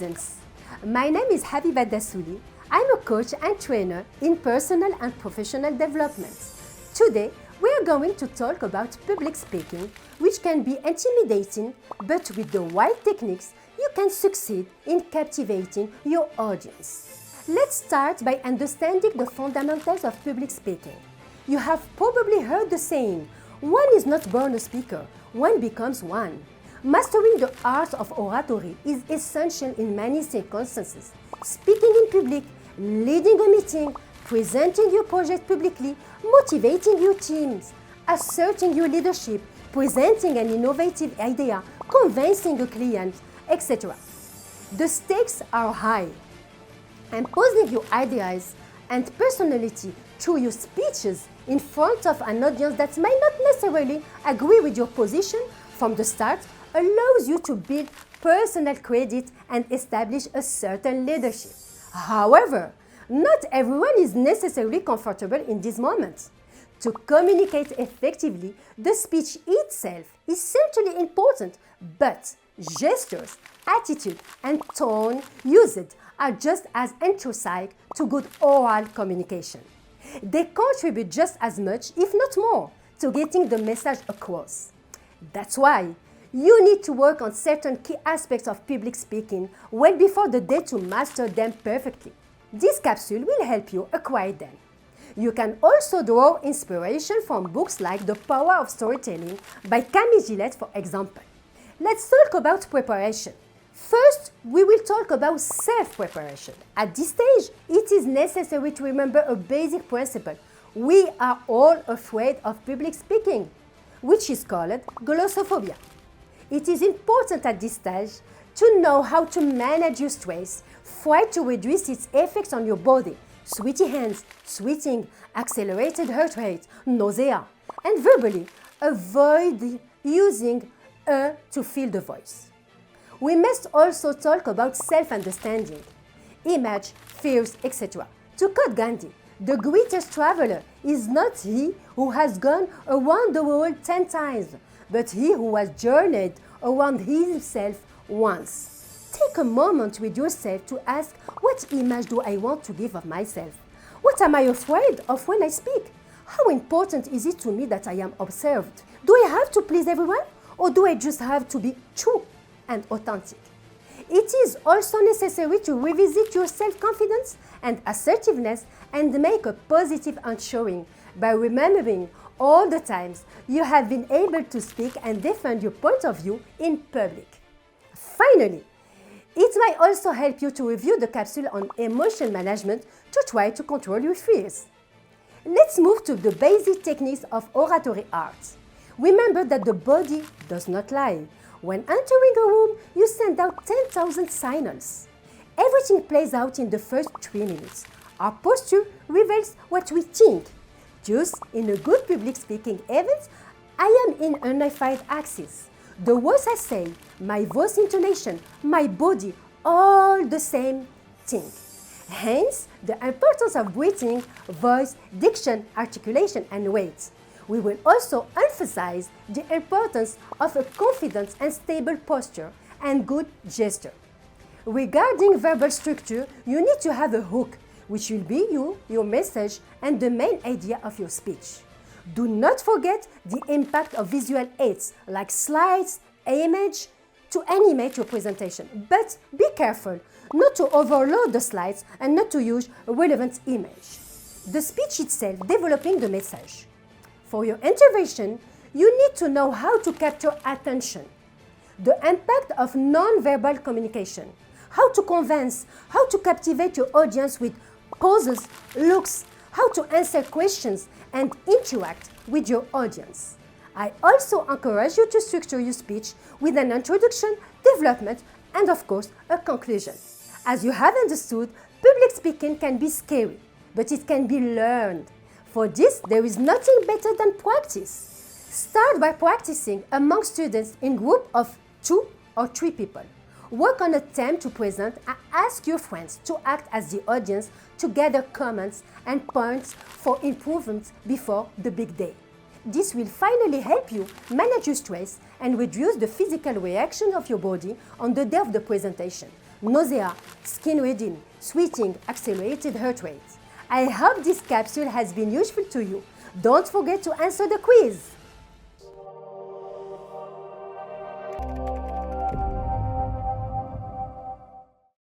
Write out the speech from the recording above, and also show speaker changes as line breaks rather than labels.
students. My name is Habiba Dassouli. I'm a coach and trainer in personal and professional development. Today, we are going to talk about public speaking, which can be intimidating, but with the right techniques, you can succeed in captivating your audience. Let's start by understanding the fundamentals of public speaking. You have probably heard the saying, one is not born a speaker, one becomes one. Mastering the art of oratory is essential in many circumstances. Speaking in public, leading a meeting, presenting your project publicly, motivating your teams, asserting your leadership, presenting an innovative idea, convincing a client, etc. The stakes are high. Imposing your ideas and personality through your speeches in front of an audience that might not necessarily agree with your position from the start allows you to build personal credit and establish a certain leadership. However, not everyone is necessarily comfortable in this moment. To communicate effectively, the speech itself is certainly important, but gestures, attitude, and tone used are just as intrinsic to good oral communication. They contribute just as much, if not more, to getting the message across. That's why you need to work on certain key aspects of public speaking well before the day to master them perfectly. This capsule will help you acquire them. You can also draw inspiration from books like The Power of Storytelling by Camille Gillette, for example. Let's talk about preparation. First, we will talk about self-preparation. At this stage, it is necessary to remember a basic principle. We are all afraid of public speaking, which is called glossophobia. It is important at this stage to know how to manage your stress, try to reduce its effects on your body, sweaty hands, sweating, accelerated heart rate, nausea, and verbally avoid using to fill the voice. We must also talk about self-understanding, image, fears, etc. To quote Gandhi, the greatest traveler is not he who has gone around the world 10 times, but he who has journeyed around himself once. Take a moment with yourself to ask, what image do I want to give of myself? What am I afraid of when I speak? How important is it to me that I am observed? Do I have to please everyone, or do I just have to be true and authentic? It is also necessary to revisit your self-confidence and assertiveness and make a positive showing by remembering all the times you have been able to speak and defend your point of view in public. Finally, it might also help you to review the capsule on emotion management to try to control your fears. Let's move to the basic techniques of oratory art. Remember that the body does not lie. When entering a room, you send out 10,000 signals. Everything plays out in the first 3 minutes. Our posture reveals what we think. Thus, in a good public speaking event, I am in a unified axis. The words I say, my voice intonation, my body, all the same thing. Hence, the importance of breathing, voice, diction, articulation, and weight. We will also emphasize the importance of a confident and stable posture and good gesture. Regarding verbal structure, you need to have a hook, which will be your message, and the main idea of your speech. Do not forget the impact of visual aids like slides, image, to animate your presentation. But be careful not to overload the slides and not to use a relevant image. The speech itself, developing the message. For your intervention, you need to know how to capture attention, the impact of non-verbal communication, how to convince, how to captivate your audience with poses, looks, how to answer questions and interact with your audience. I also encourage you to structure your speech with an introduction, development, and of course, a conclusion. As you have understood, public speaking can be scary, but it can be learned. For this, there is nothing better than practice. Start by practicing among students in groups of 2 or 3 people. Work on a theme to present and ask your friends to act as the audience to gather comments and points for improvement before the big day. This will finally help you manage your stress and reduce the physical reaction of your body on the day of the presentation. nausea, skin reddening, sweating, accelerated heart rate. I hope this capsule has been useful to you. Don't forget to answer the quiz.